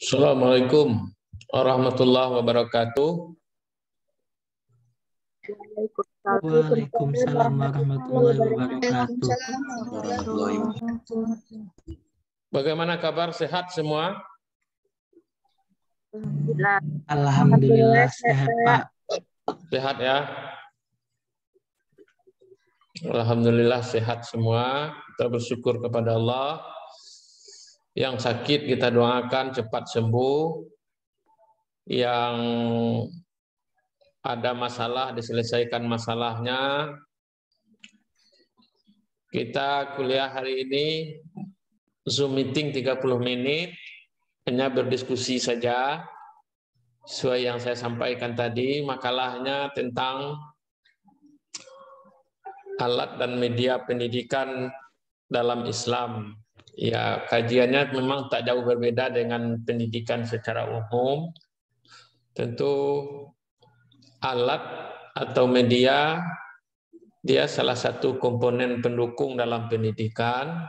Assalamualaikum warahmatullahi wabarakatuh. Waalaikumsalam warahmatullahi wabarakatuh. Bagaimana kabar? Sehat semua? Alhamdulillah sehat, Pak. Sehat ya? Alhamdulillah sehat semua. Kita bersyukur kepada Allah. Yang sakit kita doakan cepat sembuh. Yang ada masalah diselesaikan masalahnya. Kita kuliah hari ini Zoom meeting 30 menit, hanya berdiskusi saja. Sesuai yang saya sampaikan tadi, makalahnya tentang alat dan media pendidikan dalam Islam. Ya, kajiannya memang tak jauh berbeda dengan pendidikan secara umum. Tentu alat atau media dia salah satu komponen pendukung dalam pendidikan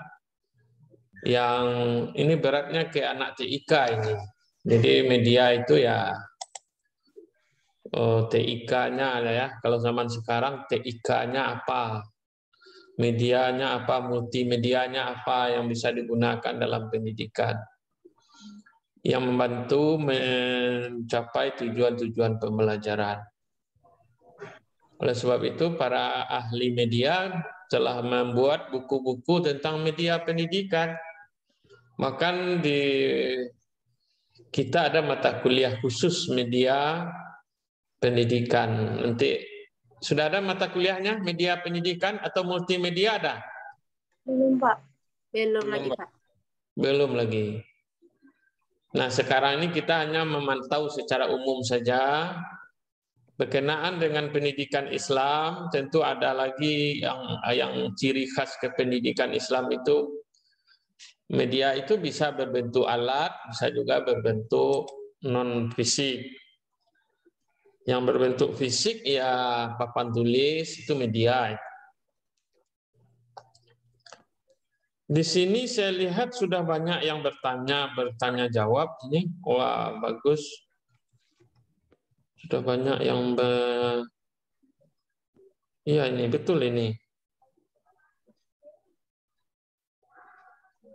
yang ini beratnya ke anak TIK ini. Jadi media itu ya TIK-nya ya. Kalau zaman sekarang TIK-nya apa? Medianya apa, multimedianya apa yang bisa digunakan dalam pendidikan yang membantu mencapai tujuan-tujuan pembelajaran. Oleh sebab itu para ahli media telah membuat buku-buku tentang media pendidikan. Bahkan di kita ada mata kuliah khusus media pendidikan. Nanti sudah ada mata kuliahnya media pendidikan atau multimedia ada? Belum, Pak. Belum lagi, Pak. Belum lagi. Nah, sekarang ini kita hanya memantau secara umum saja. Berkenaan dengan pendidikan Islam, tentu ada lagi yang ciri khas kependidikan Islam itu media itu bisa berbentuk alat, bisa juga berbentuk non fisik. Yang berbentuk fisik ya papan tulis itu media. Di sini saya lihat sudah banyak yang bertanya jawab ini. Wah, bagus. Sudah banyak yang iya ini betul ini.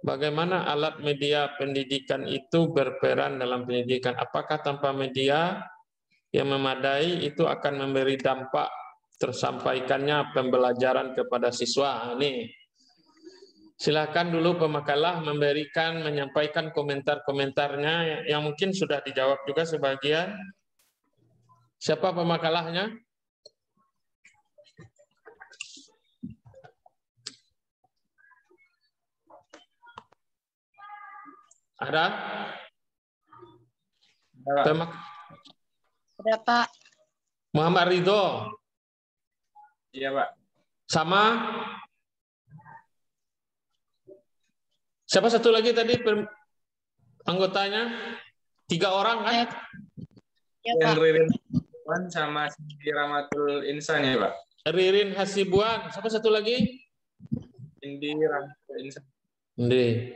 Bagaimana alat media pendidikan itu berperan dalam pendidikan? Apakah tanpa media yang memadai itu akan memberi dampak tersampaikannya pembelajaran kepada siswa? Ini silakan dulu pemakalah menyampaikan komentar-komentarnya yang mungkin sudah dijawab juga sebagian. Siapa pemakalahnya? Ada? Ada, Pak. Muhammad Ridho. Iya, Pak. Sama? Siapa satu lagi tadi anggotanya? 3 orang kan? Ya, Yang Pak. Ririn sama Siti Rahmatul Insan ya, Pak. Ririn Hasibuan. Siapa satu lagi? Indi Rahmatul Insan. Indi.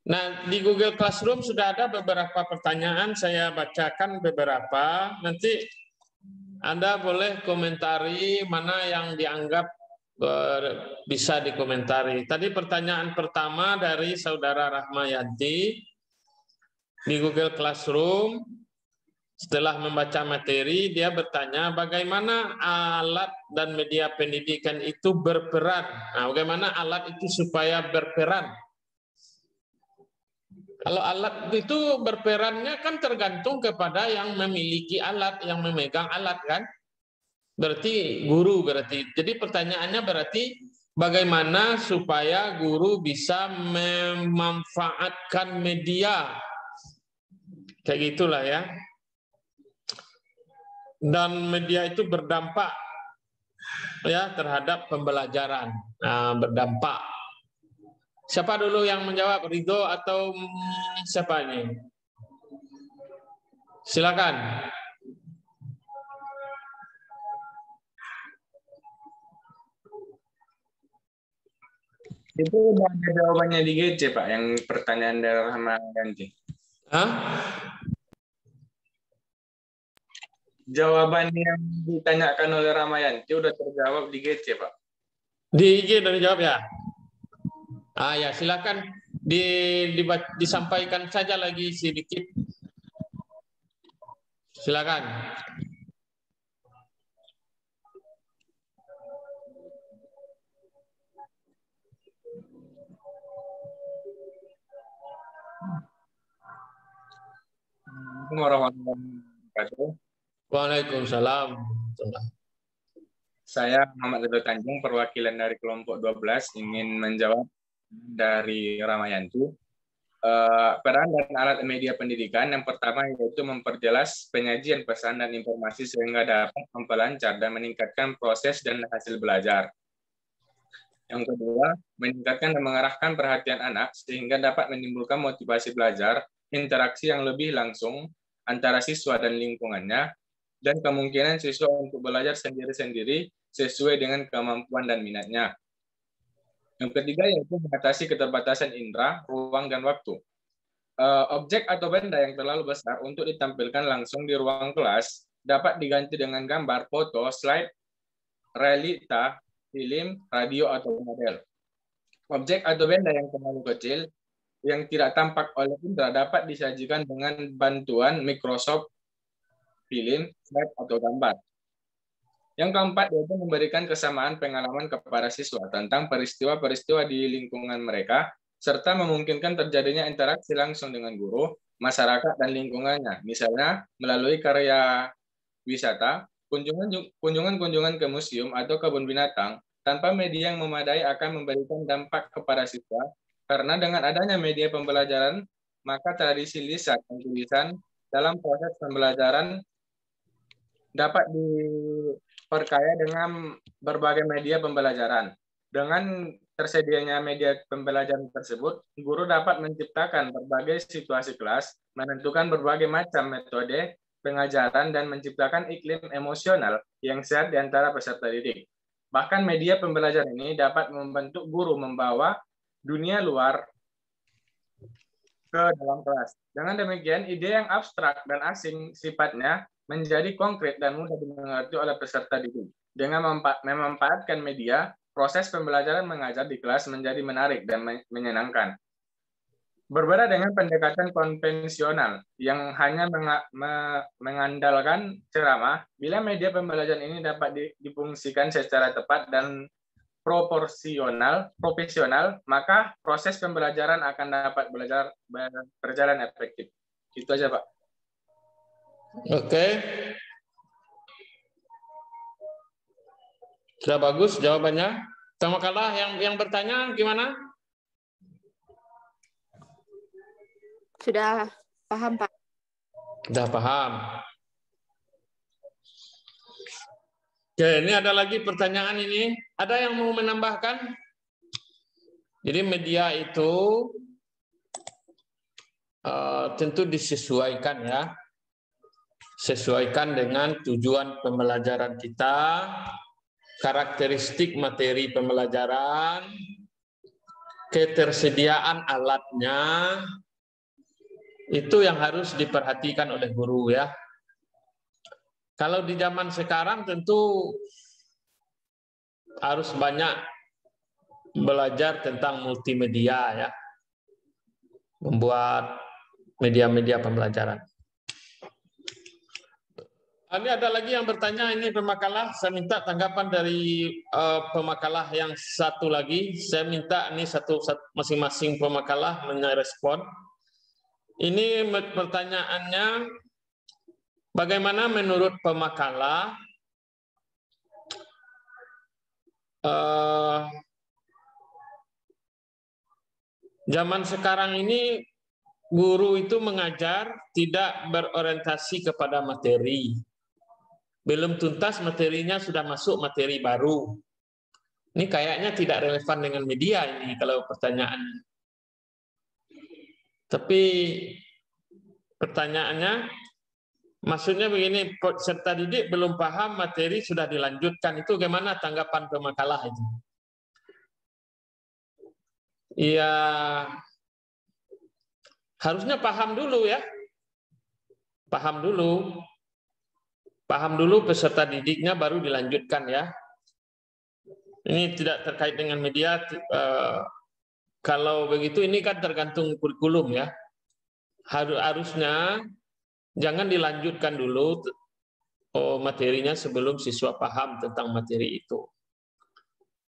Nah, di Google Classroom sudah ada beberapa pertanyaan, saya bacakan beberapa. Nanti Anda boleh komentari mana yang dianggap bisa dikomentari. Tadi pertanyaan pertama dari Saudara Rahmayanti di Google Classroom, setelah membaca materi, dia bertanya bagaimana alat dan media pendidikan itu berperan. Nah, bagaimana alat itu supaya berperan? Kalau alat itu berperannya kan tergantung kepada yang memiliki alat, yang memegang alat kan. Berarti guru berarti. Jadi pertanyaannya berarti bagaimana supaya guru bisa memanfaatkan media. Kayak gitulah ya. Dan media itu berdampak ya terhadap pembelajaran. Nah, berdampak. Siapa dulu yang menjawab, Ridho atau siapa ini? Silakan. Itu udah ada jawabannya di GC, Pak, yang pertanyaan dari Rahmayanti. Hah? Jawaban yang ditanyakan oleh Ramayanti udah terjawab di GC, Pak. Di IG udah dijawab ya? Ah ya, silakan disampaikan saja lagi sedikit. Silakan. Assalamualaikum warahmatullahi wabarakatuh. Waalaikumsalam. Saya Muhammad Ridho Tanjung, perwakilan dari kelompok 12, ingin menjawab dari Ramayanti. Peran dan alat media pendidikan yang pertama yaitu memperjelas penyajian pesan dan informasi sehingga dapat memperlancar dan meningkatkan proses dan hasil belajar. Yang kedua, meningkatkan dan mengarahkan perhatian anak sehingga dapat menimbulkan motivasi belajar, interaksi yang lebih langsung antara siswa dan lingkungannya, dan kemungkinan siswa untuk belajar sendiri-sendiri sesuai dengan kemampuan dan minatnya. Yang ketiga yaitu mengatasi keterbatasan indera, ruang, dan waktu. Objek atau benda yang terlalu besar untuk ditampilkan langsung di ruang kelas dapat diganti dengan gambar, foto, slide, realita, film, radio, atau model. Objek atau benda yang terlalu kecil yang tidak tampak oleh indera dapat disajikan dengan bantuan Microsoft film, slide, atau gambar. Yang keempat yaitu memberikan kesamaan pengalaman kepada siswa tentang peristiwa-peristiwa di lingkungan mereka, serta memungkinkan terjadinya interaksi langsung dengan guru, masyarakat, dan lingkungannya, misalnya melalui karya wisata, kunjungan-kunjungan ke museum atau kebun binatang, tanpa media yang memadai akan memberikan dampak kepada siswa, karena dengan adanya media pembelajaran, maka tradisi lisan dan tulisan dalam proses pembelajaran dapat diperkaya dengan berbagai media pembelajaran. Dengan tersedianya media pembelajaran tersebut, guru dapat menciptakan berbagai situasi kelas, menentukan berbagai macam metode pengajaran, dan menciptakan iklim emosional yang sehat di antara peserta didik. Bahkan media pembelajaran ini dapat membentuk guru membawa dunia luar ke dalam kelas. Dengan demikian, ide yang abstrak dan asing sifatnya menjadi konkret dan mudah dimengerti oleh peserta didik. Dengan memanfaatkan media, proses pembelajaran mengajar di kelas menjadi menarik dan menyenangkan. Berbeda dengan pendekatan konvensional yang hanya mengandalkan ceramah, bila media pembelajaran ini dapat difungsikan secara tepat dan profesional, maka proses pembelajaran akan dapat berjalan efektif. Itu aja, Pak. Oke. Sudah bagus jawabannya. Sama kalah yang bertanya gimana? Sudah paham, Pak. Sudah paham. Oke, ini ada lagi pertanyaan ini. Ada yang mau menambahkan? Jadi media itu tentu disesuaikan ya. Sesuaikan dengan tujuan pembelajaran kita, karakteristik materi pembelajaran, ketersediaan alatnya, itu yang harus diperhatikan oleh guru ya. Kalau di zaman sekarang tentu harus banyak belajar tentang multimedia ya. Membuat media-media pembelajaran. Ini ada lagi yang bertanya, ini pemakalah. Saya minta tanggapan dari pemakalah yang satu lagi. Saya minta ini masing-masing pemakalah merespon. Ini pertanyaannya, bagaimana menurut pemakalah zaman sekarang ini guru itu mengajar tidak berorientasi kepada materi. Belum tuntas materinya sudah masuk materi baru. Ini kayaknya tidak relevan dengan media ini kalau pertanyaannya. Tapi pertanyaannya, maksudnya begini, peserta didik belum paham materi sudah dilanjutkan. Itu gimana tanggapan pemakalah itu? Iya, harusnya paham dulu ya. Paham dulu peserta didiknya baru dilanjutkan ya. Ini tidak terkait dengan media. Kalau begitu ini kan tergantung kurikulum ya. Harusnya jangan dilanjutkan dulu materinya sebelum siswa paham tentang materi itu.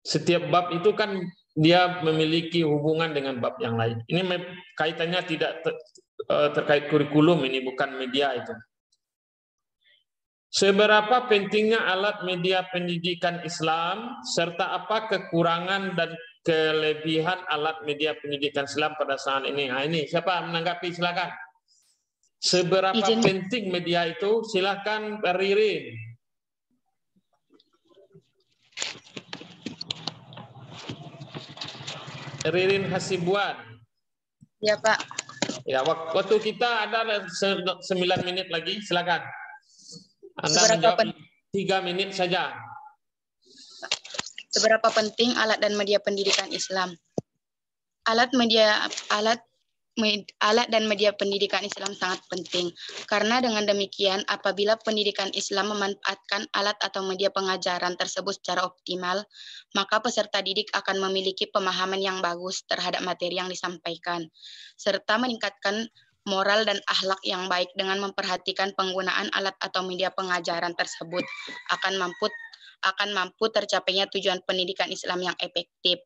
Setiap bab itu kan dia memiliki hubungan dengan bab yang lain. Ini kaitannya tidak terkait kurikulum, ini bukan media itu. Seberapa pentingnya alat media pendidikan Islam, serta apa kekurangan dan kelebihan alat media pendidikan Islam pada saat ini? Nah, ini siapa menanggapi? Silakan. Seberapa penting media itu? Silakan Ririn. Ririn Hasibuan. Ya Pak. Ya, waktu kita ada 9 menit lagi. Silakan. Anda menjawab 3 menit saja. Seberapa penting alat dan media pendidikan Islam? Alat dan media pendidikan Islam sangat penting, karena dengan demikian apabila pendidikan Islam memanfaatkan alat atau media pengajaran tersebut secara optimal, maka peserta didik akan memiliki pemahaman yang bagus terhadap materi yang disampaikan, serta meningkatkan moral dan akhlak yang baik dengan memperhatikan penggunaan alat atau media pengajaran tersebut akan mampu tercapainya tujuan pendidikan Islam yang efektif.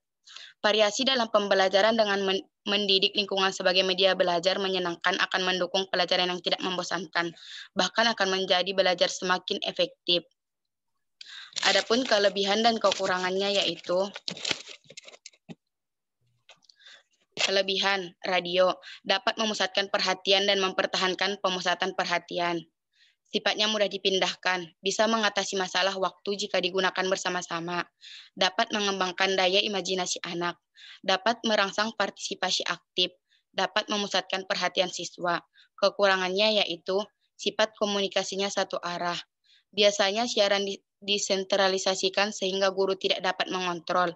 Variasi dalam pembelajaran dengan mendidik lingkungan sebagai media belajar menyenangkan akan mendukung pelajaran yang tidak membosankan, bahkan akan menjadi belajar semakin efektif. Adapun kelebihan dan kekurangannya yaitu kelebihan, radio dapat memusatkan perhatian dan mempertahankan pemusatan perhatian. Sifatnya mudah dipindahkan, bisa mengatasi masalah waktu jika digunakan bersama-sama, dapat mengembangkan daya imajinasi anak, dapat merangsang partisipasi aktif, dapat memusatkan perhatian siswa. Kekurangannya yaitu sifat komunikasinya satu arah. Biasanya siaran disentralisasikan sehingga guru tidak dapat mengontrol.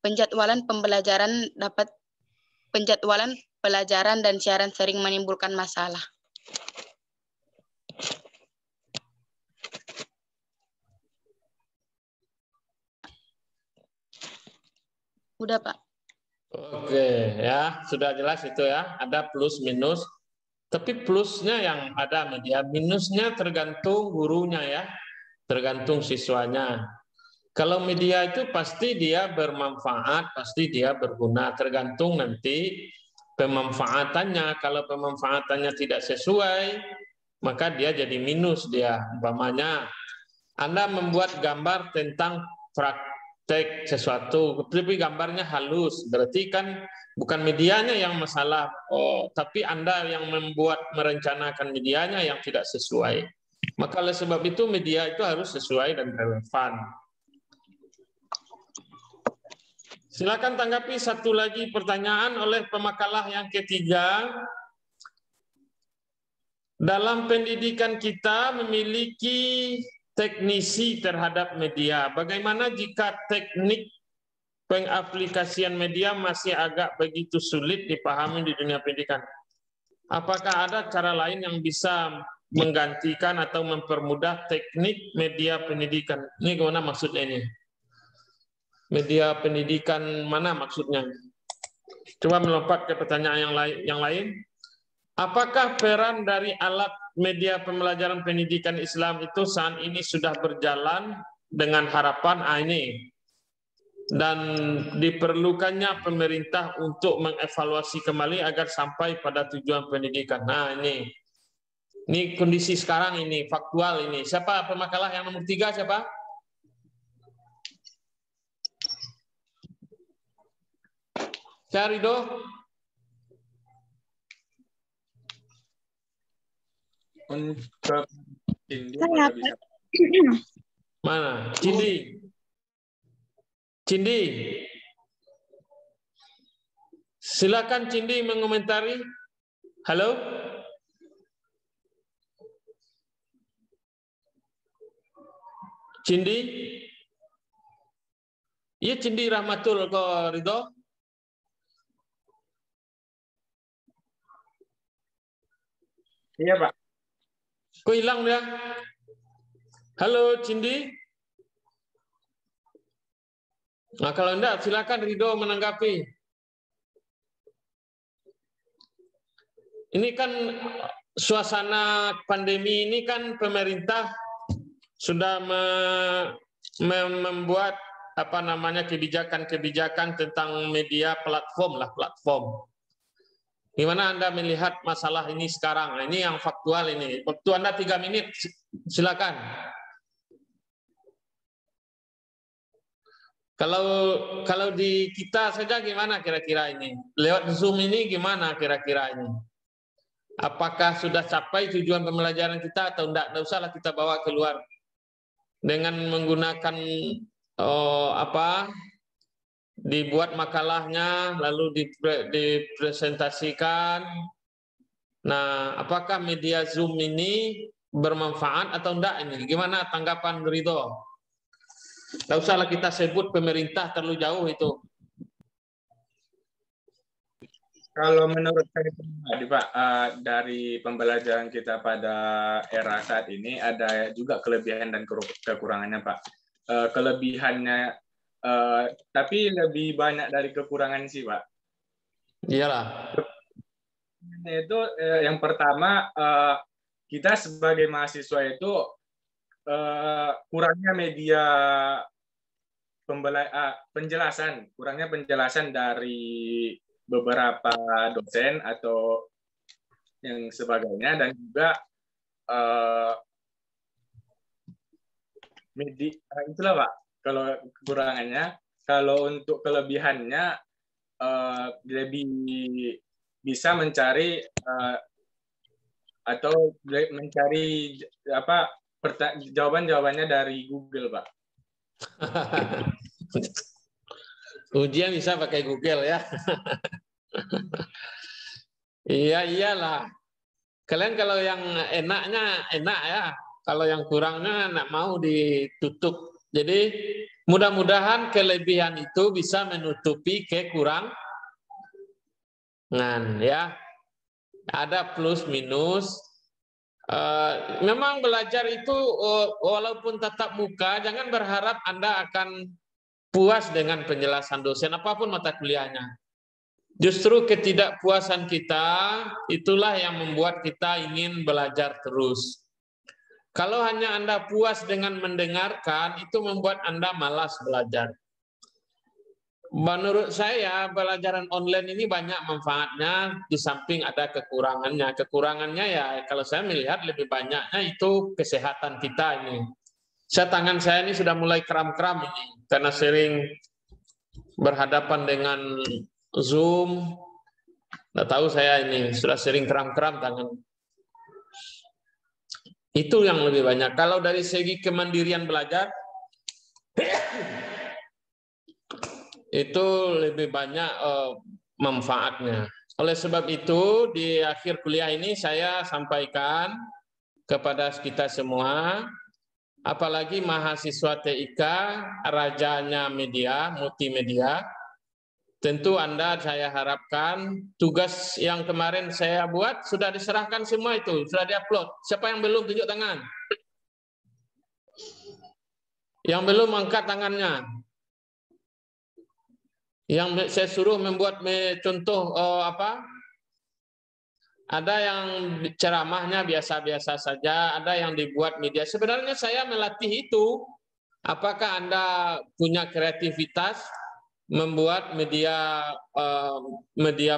Penjadwalan pelajaran dan siaran sering menimbulkan masalah. Udah, Pak. Oke, ya, sudah jelas itu ya. Ada plus minus. Tapi plusnya yang ada media, minusnya tergantung gurunya ya. Tergantung siswanya. Kalau media itu pasti dia bermanfaat, pasti dia berguna. Tergantung nanti pemanfaatannya. Kalau pemanfaatannya tidak sesuai, maka dia jadi minus dia. Umpamanya, Anda membuat gambar tentang praktek sesuatu, tapi gambarnya halus, berarti kan bukan medianya yang masalah, tapi Anda yang merencanakan medianya yang tidak sesuai. Maka oleh sebab itu media itu harus sesuai dan relevan. Silakan tanggapi satu lagi pertanyaan oleh pemakalah yang ketiga. Dalam pendidikan kita memiliki teknisi terhadap media. Bagaimana jika teknik pengaplikasian media masih agak begitu sulit dipahami di dunia pendidikan? Apakah ada cara lain yang bisa menggantikan atau mempermudah teknik media pendidikan? Ini gimana maksudnya ini? Media pendidikan mana maksudnya? Coba melompat ke pertanyaan yang lain. Apakah peran dari alat media pembelajaran pendidikan Islam itu saat ini sudah berjalan dengan harapan ini dan diperlukannya pemerintah untuk mengevaluasi kembali agar sampai pada tujuan pendidikan? Nah, ini kondisi sekarang ini, faktual ini. Siapa pemakalah yang nomor 3, siapa? Syarido? Untuk Mana? Cindi. Silakan Cindi mengomentari. Halo? Cindi? Iya, Cindi Rahmatul kok Ridho. Iya, Pak. Kok hilang dia? Halo, Cindy. Nah, kalau enggak, silakan Ridho menanggapi. Ini kan suasana pandemi ini kan pemerintah sudah membuat apa namanya kebijakan-kebijakan tentang media platform. Gimana Anda melihat masalah ini sekarang? Nah, ini yang faktual ini. Waktu Anda 3 menit, silakan. Kalau di kita saja gimana kira-kira ini? Lewat Zoom ini gimana kira-kira ini? Apakah sudah capai tujuan pembelajaran kita atau enggak? Tidak usahlah kita bawa keluar dengan menggunakan dibuat makalahnya lalu dipresentasikan. Nah, apakah media Zoom ini bermanfaat atau enggak ini? Gimana tanggapan Ridho? Tidak usahlah kita sebut pemerintah terlalu jauh itu. Kalau menurut saya pribadi, Pak, dari pembelajaran kita pada era saat ini ada juga kelebihan dan kekurangannya, Pak. Kelebihannya, tapi lebih banyak dari kekurangan sih, Pak. Iyalah. Itu yang pertama, kita sebagai mahasiswa itu kurangnya media kurangnya penjelasan dari beberapa dosen atau yang sebagainya, dan juga media itulah, Pak, kalau kekurangannya. Kalau untuk kelebihannya lebih bisa mencari atau mencari jawaban-jawabannya dari Google, Pak. Ujian bisa pakai Google ya. Iya, iyalah. Kalian kalau yang enaknya enak ya. Kalau yang kurangnya nggak mau ditutup. Jadi mudah-mudahan kelebihan itu bisa menutupi kekurangan ya. Ada plus minus. Memang belajar itu walaupun tatap muka, jangan berharap Anda akan puas dengan penjelasan dosen apapun mata kuliahnya. Justru ketidakpuasan kita itulah yang membuat kita ingin belajar terus. Kalau hanya Anda puas dengan mendengarkan, itu membuat Anda malas belajar. Menurut saya, pelajaran online ini banyak manfaatnya, di samping ada kekurangannya. Kekurangannya ya, kalau saya melihat lebih banyaknya itu kesehatan kita ini. Tangan saya ini sudah mulai kram-kram ini, karena sering berhadapan dengan Zoom. Nggak tahu saya ini, sudah sering kram-kram tangan. Itu yang lebih banyak. Kalau dari segi kemandirian belajar, itu lebih banyak manfaatnya. Oleh sebab itu, di akhir kuliah ini saya sampaikan kepada kita semua, apalagi mahasiswa TIK, rajanya media, multimedia, tentu Anda saya harapkan tugas yang kemarin saya buat sudah diserahkan semua itu, sudah diupload. Siapa yang belum tunjuk tangan? Yang belum angkat tangannya. Yang saya suruh membuat contoh ada yang ceramahnya biasa-biasa saja, ada yang dibuat media. Sebenarnya saya melatih itu. Apakah Anda punya kreativitas membuat media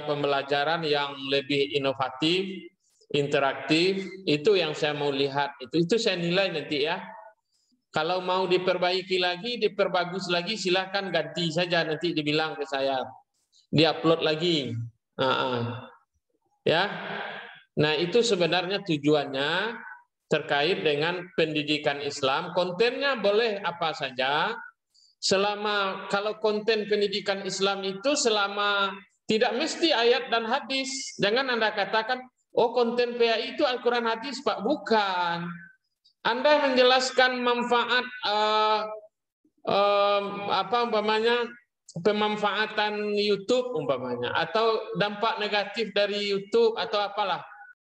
pembelajaran yang lebih inovatif, interaktif? Itu yang saya mau lihat. Itu saya nilai nanti ya. Kalau mau diperbaiki lagi, diperbagus lagi, silahkan ganti saja, nanti dibilang ke saya, diupload lagi. Ya, nah itu sebenarnya tujuannya terkait dengan pendidikan Islam. Kontennya boleh apa saja, selama kalau konten pendidikan Islam itu selama tidak mesti ayat dan hadis. Jangan Anda katakan, oh konten PAI itu Al-Quran hadis, Pak. Bukan. Anda menjelaskan manfaat pemanfaatan YouTube umpamanya, atau dampak negatif dari YouTube atau apalah,